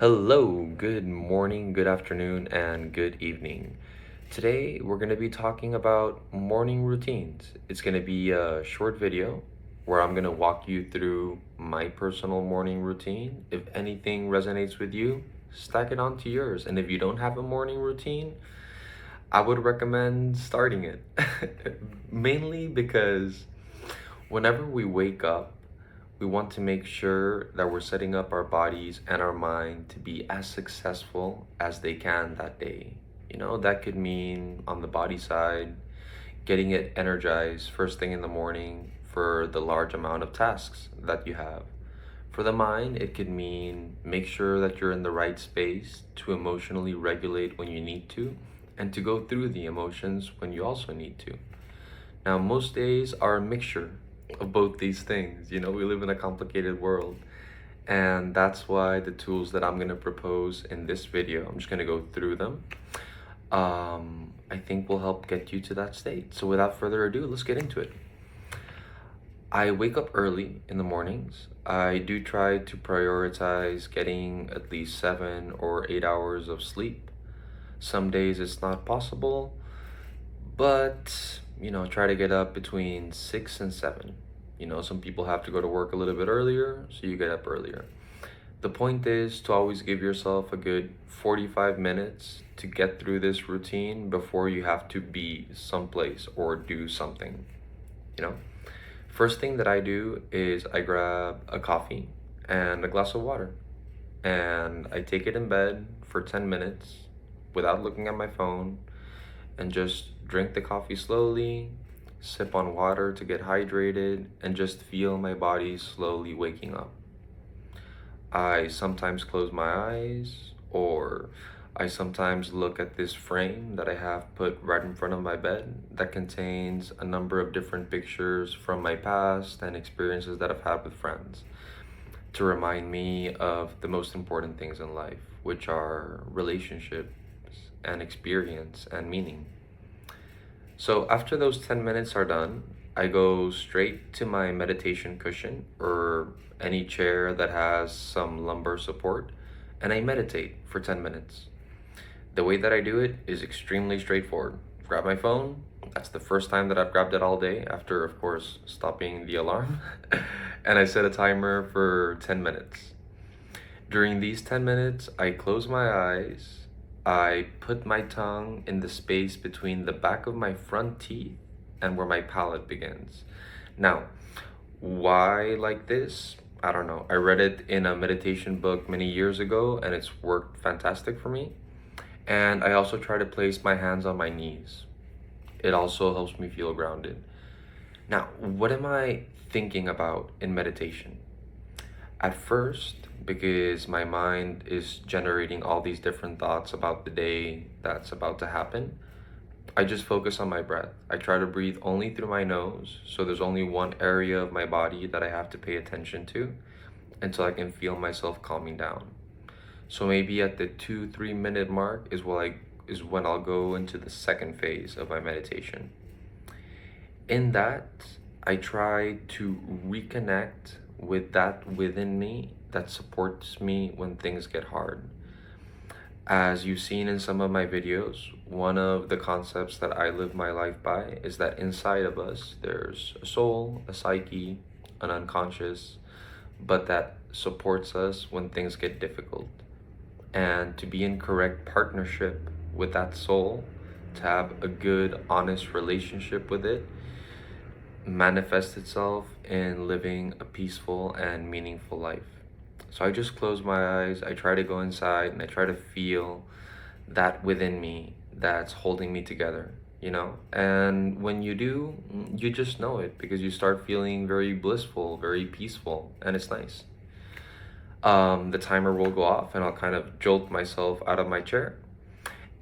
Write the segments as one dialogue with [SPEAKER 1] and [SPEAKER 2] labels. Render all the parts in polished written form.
[SPEAKER 1] Hello, good morning, good afternoon, and good evening. Today we're going to be talking about morning routines. It's going to be a short video where I'm going to walk you through my personal morning routine. If anything resonates with you, stack it onto yours. And if you don't have a morning routine, I would recommend starting it. Mainly because whenever we wake up, we want to make sure that we're setting up our bodies and our mind to be as successful as they can that day. That could mean on the body side, getting it energized first thing in the morning for the large amount of tasks that you have. For the mind, it could mean make sure that you're in the right space to emotionally regulate when you need to and to go through the emotions when you also need to. Now, most days are a mixture of both these things. We live in a complicated world, and that's why the tools that I'm going to propose in this video, I'm just going to go through them. I think will help get you to that state. So, without further ado, let's get into it. I wake up early in the mornings. I do try to prioritize getting at least 7 or 8 hours of sleep. Some days it's not possible, but try to get up between 6 and 7. Some people have to go to work a little bit earlier, so you get up earlier. The point is to always give yourself a good 45 minutes to get through this routine before you have to be someplace or do something. you know First thing that I do is I grab a coffee and a glass of water, and I take it in bed for 10 minutes without looking at my phone, and just drink the coffee slowly, sip on water to get hydrated, and just feel my body slowly waking up. I sometimes close my eyes, or I sometimes look at this frame that I have put right in front of my bed that contains a number of different pictures from my past and experiences that I've had with friends to remind me of the most important things in life, which are relationships and experience and meaning. So after those 10 minutes are done, I go straight to my meditation cushion or any chair that has some lumbar support, and I meditate for 10 minutes. The way that I do it is extremely straightforward. Grab my phone. That's the first time that I've grabbed it all day, after, of course, stopping the alarm. And I set a timer for 10 minutes. During these 10 minutes, I close my eyes. I put my tongue in the space between the back of my front teeth and where my palate begins. Now, why like this? I don't know. I read it in a meditation book many years ago, and it's worked fantastic for me. And I also try to place my hands on my knees. It also helps me feel grounded. Now, what am I thinking about in meditation? At first, because my mind is generating all these different thoughts about the day that's about to happen, I just focus on my breath. I try to breathe only through my nose, so there's only one area of my body that I have to pay attention to until I can feel myself calming down. So maybe at the 2-3 minute mark is when I'll go into the second phase of my meditation. In that, I try to reconnect with that within me that supports me when things get hard. As you've seen in some of my videos, one of the concepts that I live my life by is that inside of us, there's a soul, a psyche, an unconscious, but that supports us when things get difficult. And to be in correct partnership with that soul, to have a good, honest relationship with it, manifests itself in living a peaceful and meaningful life. So I just close my eyes, I try to go inside, and I try to feel that within me that's holding me together, And when you do, you just know it because you start feeling very blissful, very peaceful, and it's nice. The timer will go off, and I'll kind of jolt myself out of my chair.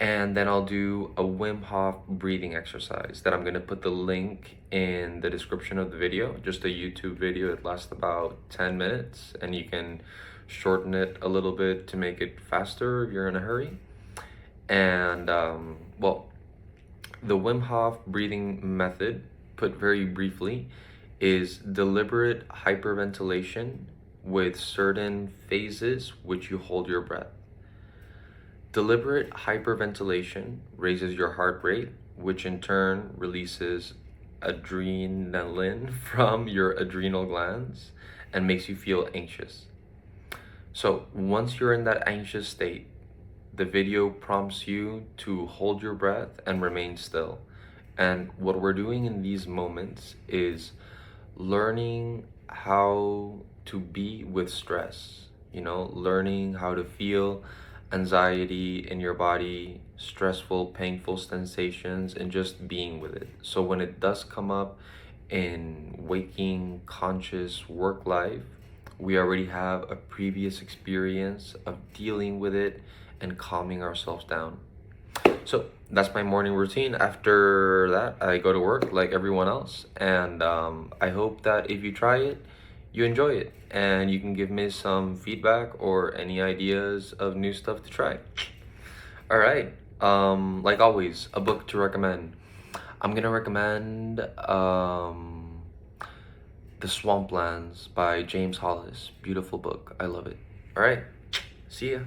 [SPEAKER 1] And then I'll do a Wim Hof breathing exercise that I'm going to put the link in the description of the video, just a YouTube video. It lasts about 10 minutes, and you can shorten it a little bit to make it faster if you're in a hurry. And, the Wim Hof breathing method, put very briefly, is deliberate hyperventilation with certain phases which you hold your breath. Deliberate hyperventilation raises your heart rate, which in turn releases adrenaline from your adrenal glands and makes you feel anxious. So once you're in that anxious state, the video prompts you to hold your breath and remain still. And what we're doing in these moments is learning how to be with stress, learning how to feel anxiety in your body, stressful, painful sensations, and just being with it. So when it does come up in waking, conscious work life, we already have a previous experience of dealing with it and calming ourselves down. So that's my morning routine. After that, I go to work like everyone else. And I hope that if you try it, you enjoy it. And you can give me some feedback or any ideas of new stuff to try. All right. Like always, a book to recommend. I'm gonna recommend The Swamplands by James Hollis. Beautiful book. I love it. All right. See ya.